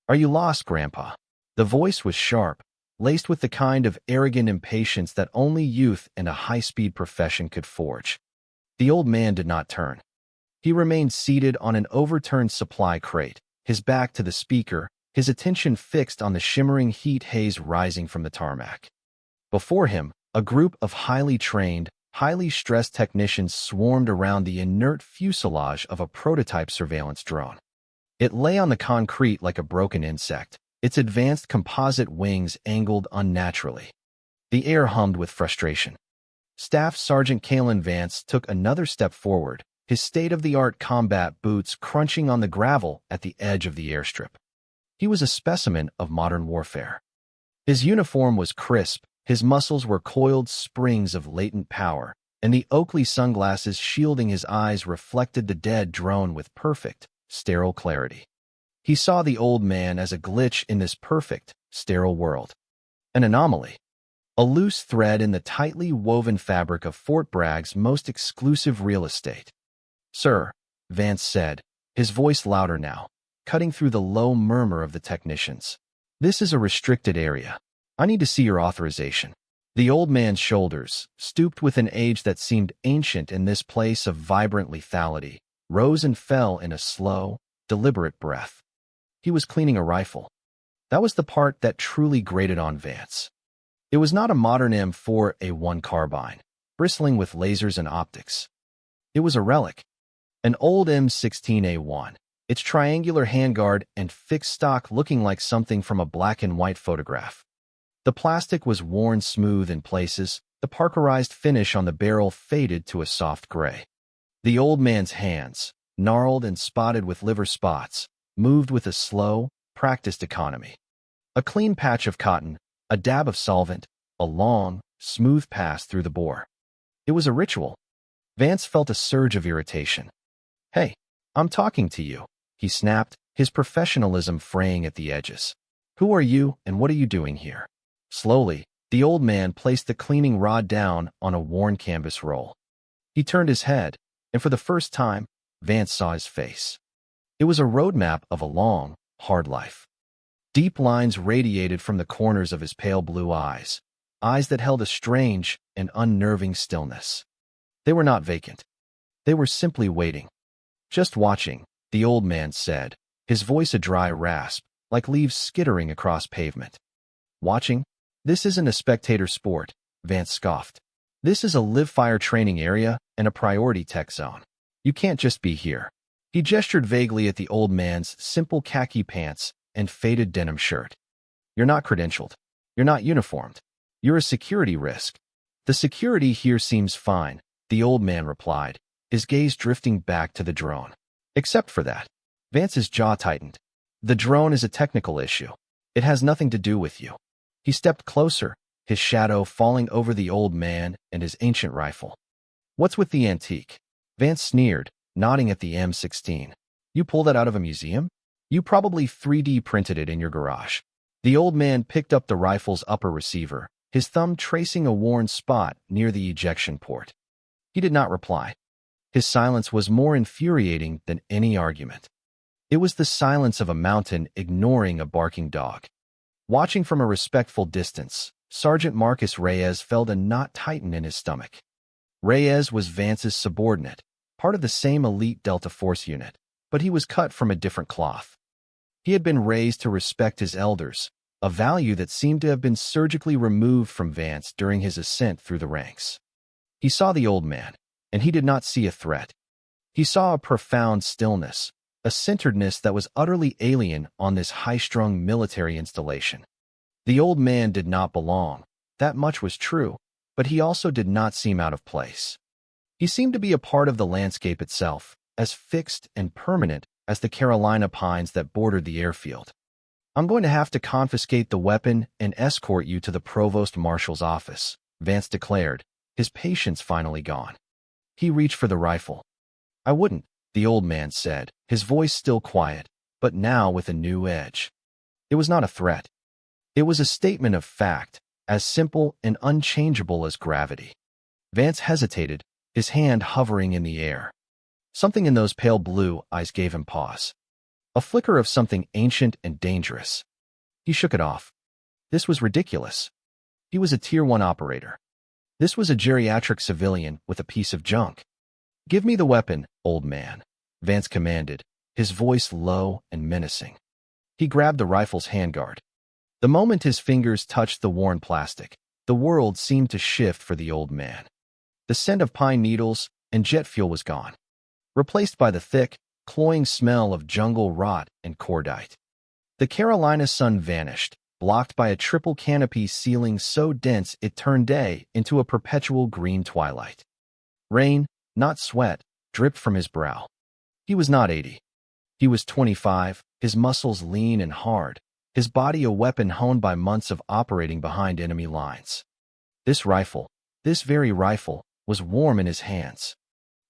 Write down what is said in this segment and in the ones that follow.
"Are you lost, Grandpa?" The voice was sharp, laced with the kind of arrogant impatience that only youth and a high-speed profession could forge. The old man did not turn. He remained seated on an overturned supply crate, his back to the speaker, his attention fixed on the shimmering heat haze rising from the tarmac. Before him, a group of highly trained, highly stressed technicians swarmed around the inert fuselage of a prototype surveillance drone. It lay on the concrete like a broken insect, its advanced composite wings angled unnaturally. The air hummed with frustration. Staff Sergeant Kalen Vance took another step forward, his state-of-the-art combat boots crunching on the gravel at the edge of the airstrip. He was a specimen of modern warfare. His uniform was crisp, his muscles were coiled springs of latent power, and the Oakley sunglasses shielding his eyes reflected the dead drone with perfect, sterile clarity. He saw the old man as a glitch in this perfect, sterile world. An anomaly. A loose thread in the tightly woven fabric of Fort Bragg's most exclusive real estate. "Sir," Vance said, his voice louder now, cutting through the low murmur of the technicians. "This is a restricted area. I need to see your authorization." The old man's shoulders, stooped with an age that seemed ancient in this place of vibrant lethality, rose and fell in a slow, deliberate breath. He was cleaning a rifle. That was the part that truly grated on Vance. It was not a modern M4A1 carbine, bristling with lasers and optics. It was a relic, an old M16A1, its triangular handguard and fixed stock looking like something from a black and white photograph. The plastic was worn smooth in places, the parkerized finish on the barrel faded to a soft gray. The old man's hands, gnarled and spotted with liver spots, moved with a slow, practiced economy. A clean patch of cotton, a dab of solvent, a long, smooth pass through the bore. It was a ritual. Vance felt a surge of irritation. "Hey, I'm talking to you," he snapped, his professionalism fraying at the edges. "Who are you and what are you doing here?" Slowly, the old man placed the cleaning rod down on a worn canvas roll. He turned his head, and for the first time, Vance saw his face. It was a roadmap of a long, hard life. Deep lines radiated from the corners of his pale blue eyes, eyes that held a strange and unnerving stillness. They were not vacant. They were simply waiting. "Just watching," the old man said, his voice a dry rasp, like leaves skittering across pavement. "Watching? This isn't a spectator sport," Vance scoffed. "This is a live-fire training area and a priority tech zone. You can't just be here." He gestured vaguely at the old man's simple khaki pants and faded denim shirt. "You're not credentialed. You're not uniformed. You're a security risk." "The security here seems fine," the old man replied, his gaze drifting back to the drone. "Except for that." Vance's jaw tightened. "The drone is a technical issue. It has nothing to do with you." He stepped closer, his shadow falling over the old man and his ancient rifle. "What's with the antique?" Vance sneered, nodding at the M16. "You pull that out of a museum? You probably 3D printed it in your garage." The old man picked up the rifle's upper receiver, his thumb tracing a worn spot near the ejection port. He did not reply. His silence was more infuriating than any argument. It was the silence of a mountain ignoring a barking dog. Watching from a respectful distance, Sergeant Marcus Reyes felt a knot tighten in his stomach. Reyes was Vance's subordinate, part of the same elite Delta Force unit, but he was cut from a different cloth. He had been raised to respect his elders, a value that seemed to have been surgically removed from Vance during his ascent through the ranks. He saw the old man, and he did not see a threat. He saw a profound stillness, a centeredness that was utterly alien on this high-strung military installation. The old man did not belong, that much was true, but he also did not seem out of place. He seemed to be a part of the landscape itself, as fixed and permanent as the Carolina pines that bordered the airfield. "I'm going to have to confiscate the weapon and escort you to the provost marshal's office," Vance declared, his patience finally gone. He reached for the rifle. "I wouldn't," the old man said, his voice still quiet, but now with a new edge. It was not a threat. It was a statement of fact, as simple and unchangeable as gravity. Vance hesitated, his hand hovering in the air. Something in those pale blue eyes gave him pause. a flicker of something ancient and dangerous. He shook it off. This was ridiculous. He was a Tier 1 operator. This was a geriatric civilian with a piece of junk. "Give me the weapon, old man," Vance commanded, his voice low and menacing. He grabbed the rifle's handguard. The moment his fingers touched the worn plastic, the world seemed to shift for the old man. The scent of pine needles and jet fuel was gone, replaced by the thick, cloying smell of jungle rot and cordite. The Carolina sun vanished, blocked by a triple canopy ceiling so dense it turned day into a perpetual green twilight. Rain, not sweat, dripped from his brow. He was not 80. He was 25, his muscles lean and hard, his body a weapon honed by months of operating behind enemy lines. This rifle, this very rifle, was warm in his hands.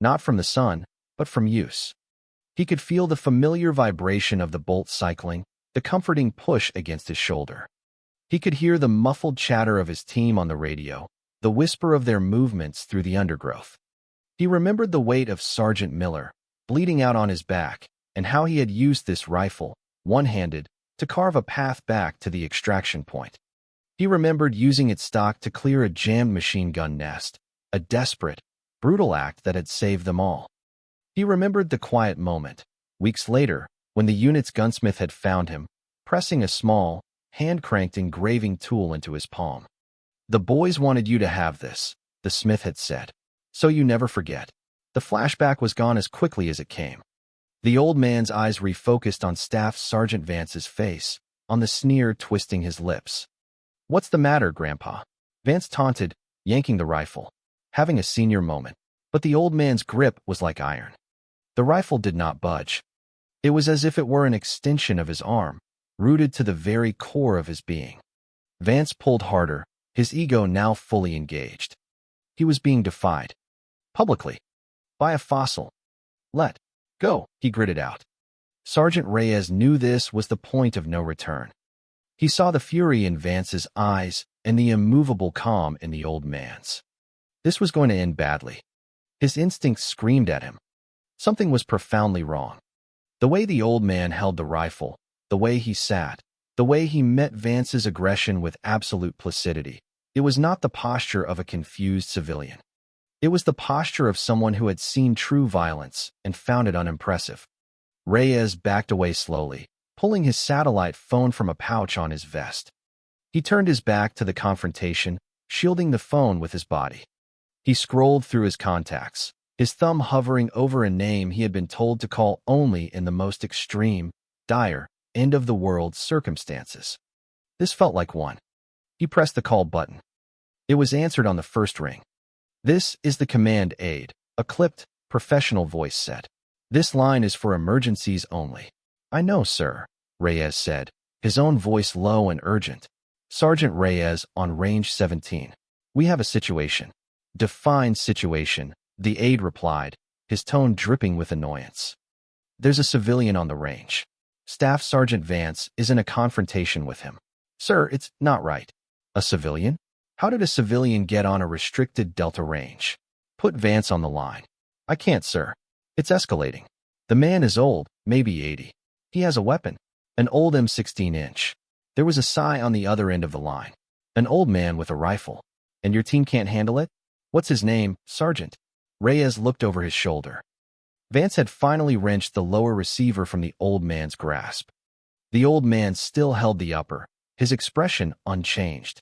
Not from the sun, but from use. He could feel the familiar vibration of the bolt cycling, the comforting push against his shoulder. He could hear the muffled chatter of his team on the radio, the whisper of their movements through the undergrowth. He remembered the weight of Sergeant Miller, bleeding out on his back, and how he had used this rifle, one-handed, to carve a path back to the extraction point. He remembered using its stock to clear a jammed machine gun nest, a desperate, brutal act that had saved them all. He remembered the quiet moment, weeks later, when the unit's gunsmith had found him, pressing a small, hand-cranked engraving tool into his palm. "The boys wanted you to have this," the smith had said, "so you never forget." The flashback was gone as quickly as it came. The old man's eyes refocused on Staff Sergeant Vance's face, on the sneer twisting his lips. "What's the matter, Grandpa?" Vance taunted, yanking the rifle, having a senior moment. But the old man's grip was like iron. The rifle did not budge. It was as if it were an extension of his arm, rooted to the very core of his being. Vance pulled harder, his ego now fully engaged. He was being defied. Publicly. By a fossil. "Let go," he gritted out. Sergeant Reyes knew this was the point of no return. He saw the fury in Vance's eyes and the immovable calm in the old man's. This was going to end badly. His instincts screamed at him. Something was profoundly wrong. The way the old man held the rifle, the way he sat, the way he met Vance's aggression with absolute placidity, it was not the posture of a confused civilian. It was the posture of someone who had seen true violence and found it unimpressive. Reyes backed away slowly, pulling his satellite phone from a pouch on his vest. He turned his back to the confrontation, shielding the phone with his body. He scrolled through his contacts, his thumb hovering over a name he had been told to call only in the most extreme, dire, end-of-the-world circumstances. This felt like one. He pressed the call button. It was answered on the first ring. "This is the command aide," a clipped, professional voice said. "This line is for emergencies only." "I know, sir," Reyes said, his own voice low and urgent. "Sergeant Reyes on range 17. We have a situation." "Define situation," the aide replied, his tone dripping with annoyance. "There's a civilian on the range. Staff Sergeant Vance is in a confrontation with him." "Sir, it's not right." "A civilian? How did a civilian get on a restricted Delta range?" "Put Vance on the line." "I can't, sir. It's escalating. The man is old, maybe 80. He has a weapon, an old M16-inch. There was a sigh on the other end of the line. An old man with a rifle. And your team can't handle it? What's his name, Sergeant?" Reyes looked over his shoulder. Vance had finally wrenched the lower receiver from the old man's grasp. The old man still held the upper, his expression unchanged.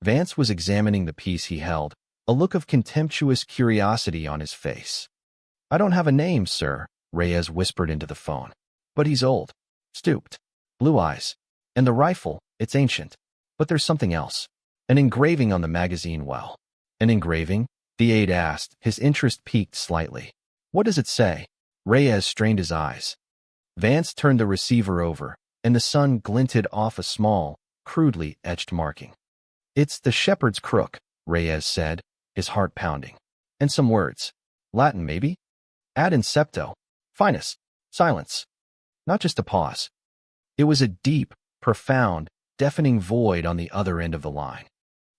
Vance was examining the piece he held, a look of contemptuous curiosity on his face. "I don't have a name, sir," Reyes whispered into the phone. "But he's old. Stooped. Blue eyes. And the rifle, it's ancient. But there's something else. An engraving on the magazine well." "An engraving?" the aide asked, his interest piqued slightly. "What does it say?" Reyes strained his eyes. Vance turned the receiver over, and the sun glinted off a small, crudely etched marking. "It's the shepherd's crook," Reyes said, his heart pounding. "And some words. Latin, maybe? Ad incepto. Finus. Silence." Not just a pause. It was a deep, profound, deafening void on the other end of the line.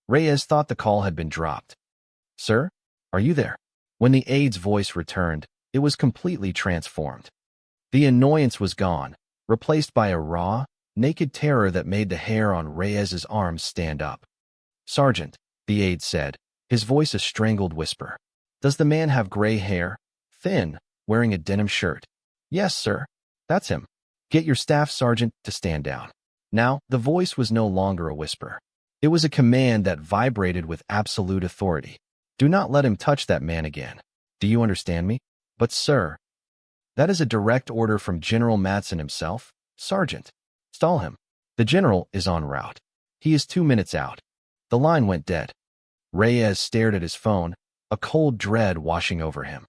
Reyes thought the call had been dropped. "Sir? Are you there?" When the aide's voice returned, it was completely transformed. The annoyance was gone, replaced by a raw, naked terror that made the hair on Reyes's arms stand up. "Sergeant," the aide said, his voice a strangled whisper. "Does the man have gray hair? Thin, wearing a denim shirt?" "Yes, sir. That's him." "Get your staff sergeant to stand down." Now, the voice was no longer a whisper. It was a command that vibrated with absolute authority. "Do not let him touch that man again. Do you understand me?" "But, sir, that is a direct order from General Madsen himself. Sergeant, stall him. The general is en route. He is 2 minutes out." The line went dead. Reyes stared at his phone, a cold dread washing over him.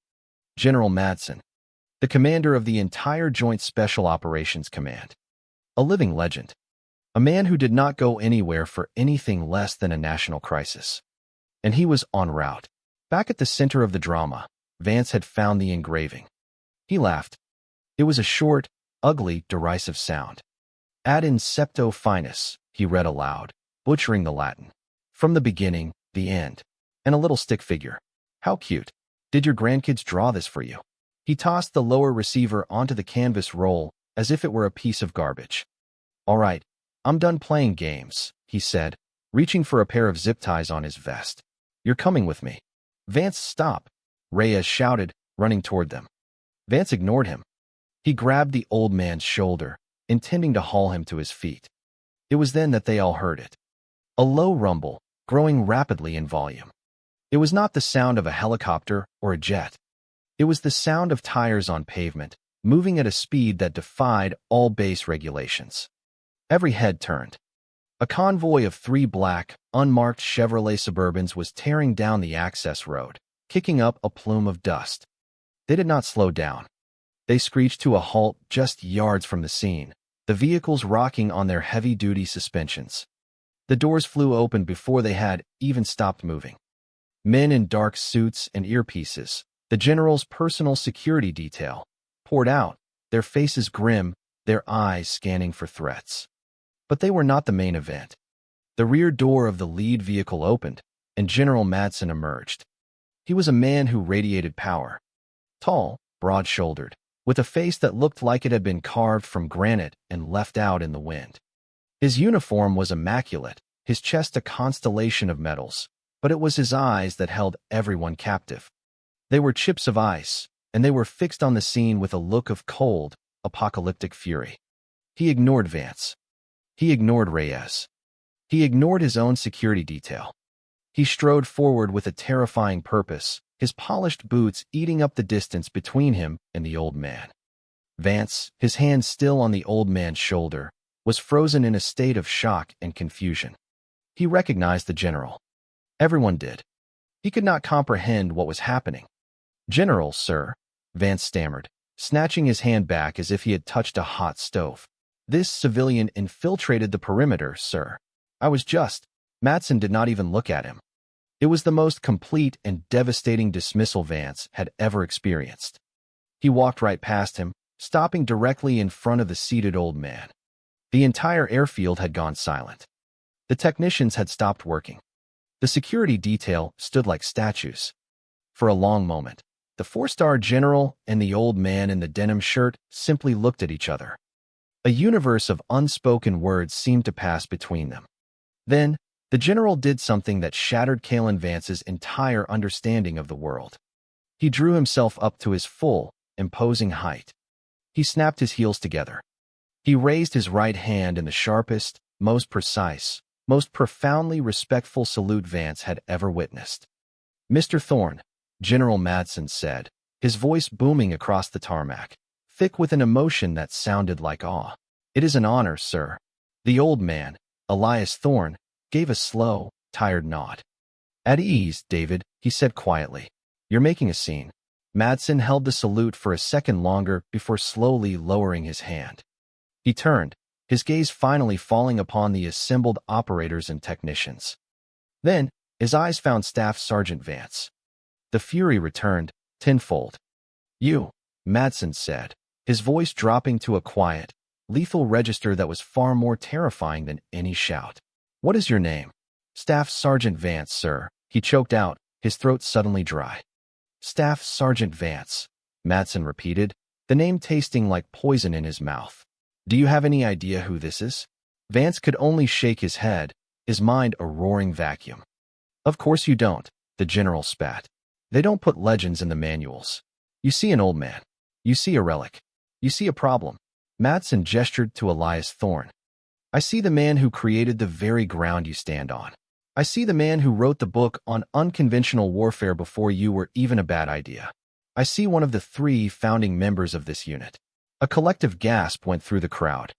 General Madsen, the commander of the entire Joint Special Operations Command. A living legend. A man who did not go anywhere for anything less than a national crisis. And he was en route. Back at the center of the drama, Vance had found the engraving. He laughed. It was a short, ugly, derisive sound. "Ad incepto finis," he read aloud, butchering the Latin. "From the beginning, the end. And a little stick figure. How cute. Did your grandkids draw this for you?" He tossed the lower receiver onto the canvas roll as if it were a piece of garbage. "All right, I'm done playing games," he said, reaching for a pair of zip ties on his vest. "You're coming with me." "Vance, stop," Reyes shouted, running toward them. Vance ignored him. He grabbed the old man's shoulder, intending to haul him to his feet. It was then that they all heard it. A low rumble, growing rapidly in volume. It was not the sound of a helicopter or a jet. It was the sound of tires on pavement, moving at a speed that defied all base regulations. Every head turned. A convoy of 3 black, unmarked Chevrolet Suburbans was tearing down the access road, kicking up a plume of dust. They did not slow down. They screeched to a halt just yards from the scene, the vehicles rocking on their heavy-duty suspensions. The doors flew open before they had even stopped moving. Men in dark suits and earpieces, the general's personal security detail, poured out, their faces grim, their eyes scanning for threats. But they were not the main event. The rear door of the lead vehicle opened, and General Madsen emerged. He was a man who radiated power. Tall, broad-shouldered, with a face that looked like it had been carved from granite and left out in the wind. His uniform was immaculate, his chest a constellation of medals, but it was his eyes that held everyone captive. They were chips of ice, and they were fixed on the scene with a look of cold, apocalyptic fury. He ignored Vance. He ignored Reyes. He ignored his own security detail. He strode forward with a terrifying purpose, his polished boots eating up the distance between him and the old man. Vance, his hand still on the old man's shoulder, was frozen in a state of shock and confusion. He recognized the general. Everyone did. He could not comprehend what was happening. "General, sir," Vance stammered, snatching his hand back as if he had touched a hot stove. "This civilian infiltrated the perimeter, sir. I was just—" Madsen did not even look at him. It was the most complete and devastating dismissal Vance had ever experienced. He walked right past him, stopping directly in front of the seated old man. The entire airfield had gone silent. The technicians had stopped working. The security detail stood like statues. For a long moment, the 4-star general and the old man in the denim shirt simply looked at each other. A universe of unspoken words seemed to pass between them. Then, the general did something that shattered Kalen Vance's entire understanding of the world. He drew himself up to his full, imposing height. He snapped his heels together. He raised his right hand in the sharpest, most precise, most profoundly respectful salute Vance had ever witnessed. "Mr. Thorne," General Madsen said, his voice booming across the tarmac, thick with an emotion that sounded like awe. "It is an honor, sir." The old man, Elias Thorne, gave a slow, tired nod. "At ease, David," he said quietly. "You're making a scene." Madsen held the salute for a second longer before slowly lowering his hand. He turned, his gaze finally falling upon the assembled operators and technicians. Then, his eyes found Staff Sergeant Vance. The fury returned, tenfold. "You," Madsen said, his voice dropping to a quiet, lethal register that was far more terrifying than any shout. "What is your name?" "Staff Sergeant Vance, sir," he choked out, his throat suddenly dry. "Staff Sergeant Vance," Madsen repeated, the name tasting like poison in his mouth. Do you have any idea who this is? Vance could only shake his head, his mind a roaring vacuum. Of course you don't, the general spat. They don't put legends in the manuals. You see an old man. You see a relic. You see a problem. Madsen gestured to Elias Thorne. I see the man who created the very ground you stand on. I see the man who wrote the book on unconventional warfare before you were even a bad idea. I see one of the 3 founding members of this unit. A collective gasp went through the crowd.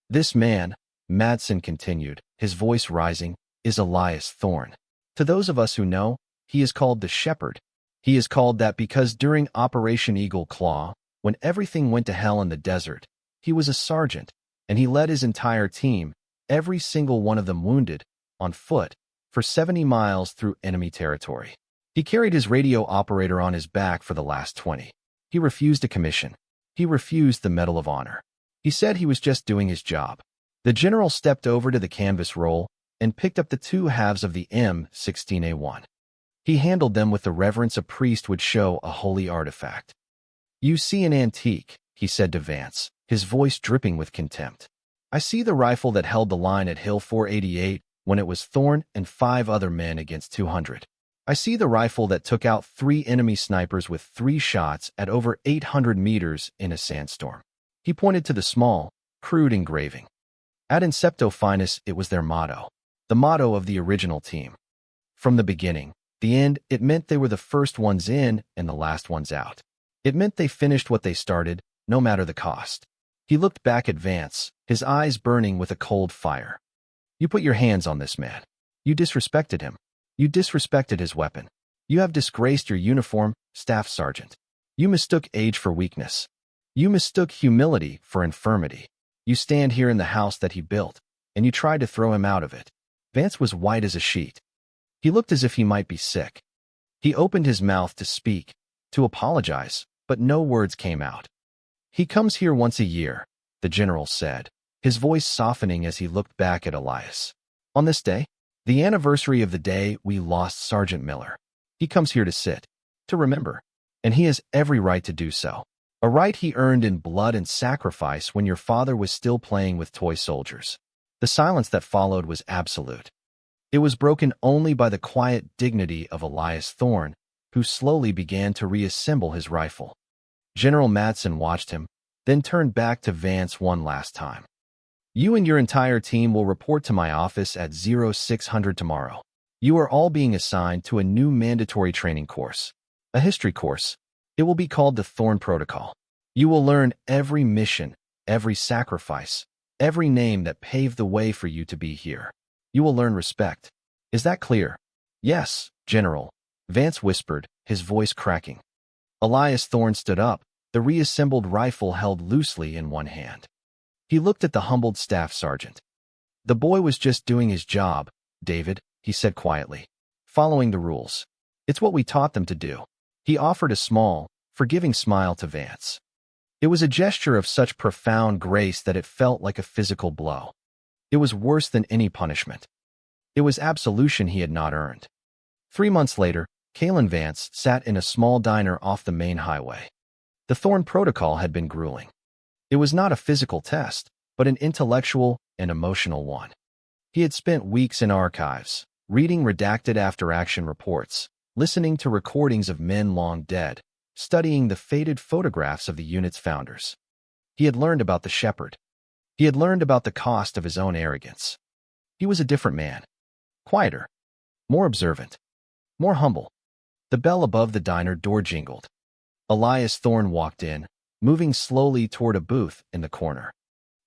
This man, Madsen continued, his voice rising, is Elias Thorne. To those of us who know, he is called the Shepherd. He is called that because during Operation Eagle Claw, when everything went to hell in the desert, he was a sergeant, and he led his entire team, every single one of them wounded, on foot, for 70 miles through enemy territory. He carried his radio operator on his back for the last 20. He refused a commission. He refused the Medal of Honor. He said he was just doing his job. The general stepped over to the canvas roll and picked up the 2 halves of the M16A1. He handled them with the reverence a priest would show a holy artifact. You see an antique, he said to Vance, his voice dripping with contempt. I see the rifle that held the line at Hill 488 when it was Thorne and 5 other men against 200. I see the rifle that took out 3 enemy snipers with 3 shots at over 800 meters in a sandstorm. He pointed to the small, crude engraving. Ad incepto finis, it was their motto. The motto of the original team. From the beginning, the end, it meant they were the first ones in and the last ones out. It meant they finished what they started, no matter the cost. He looked back at Vance, his eyes burning with a cold fire. You put your hands on this man. You disrespected him. You disrespected his weapon. You have disgraced your uniform, Staff Sergeant. You mistook age for weakness. You mistook humility for infirmity. You stand here in the house that he built, and you tried to throw him out of it. Vance was white as a sheet. He looked as if he might be sick. He opened his mouth to speak, to apologize, but no words came out. He comes here once a year, the general said, his voice softening as he looked back at Elias. On this day, the anniversary of the day we lost Sergeant Miller, he comes here to sit, to remember, and he has every right to do so. A right he earned in blood and sacrifice when your father was still playing with toy soldiers. The silence that followed was absolute. It was broken only by the quiet dignity of Elias Thorne, who slowly began to reassemble his rifle. General Madsen watched him, then turned back to Vance one last time. You and your entire team will report to my office at 0600 tomorrow. You are all being assigned to a new mandatory training course, a history course. It will be called the Thorne Protocol. You will learn every mission, every sacrifice, every name that paved the way for you to be here. You will learn respect. Is that clear? Yes, General, Vance whispered, his voice cracking. Elias Thorne stood up, the reassembled rifle held loosely in one hand. He looked at the humbled staff sergeant. The boy was just doing his job, David, he said quietly. Following the rules. It's what we taught them to do. He offered a small, forgiving smile to Vance. It was a gesture of such profound grace that it felt like a physical blow. It was worse than any punishment. It was absolution he had not earned. 3 months later, Kalen Vance sat in a small diner off the main highway. The Thorne Protocol had been grueling. It was not a physical test, but an intellectual and emotional one. He had spent weeks in archives, reading redacted after-action reports, listening to recordings of men long dead, studying the faded photographs of the unit's founders. He had learned about the Shepherd. He had learned about the cost of his own arrogance. He was a different man. Quieter. More observant. More humble. The bell above the diner door jingled. Elias Thorne walked in, moving slowly toward a booth in the corner.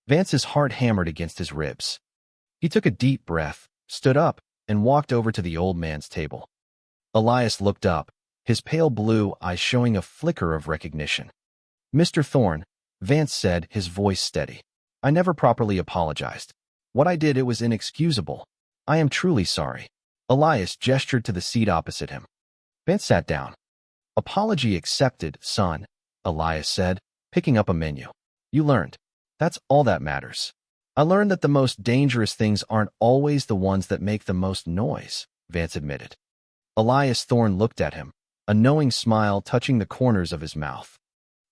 Vance's heart hammered against his ribs. He took a deep breath, stood up, and walked over to the old man's table. Elias looked up, his pale blue eyes showing a flicker of recognition. Mr. Thorne, Vance said, his voice steady. I never properly apologized. What I did, it was inexcusable. I am truly sorry. Elias gestured to the seat opposite him. Vance sat down. Apology accepted, son, Elias said, picking up a menu. You learned. That's all that matters. I learned that the most dangerous things aren't always the ones that make the most noise, Vance admitted. Elias Thorne looked at him, a knowing smile touching the corners of his mouth.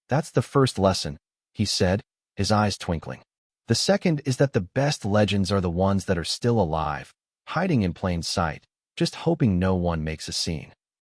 That's the first lesson, he said, his eyes twinkling. The second is that the best legends are the ones that are still alive, hiding in plain sight, just hoping no one makes a scene.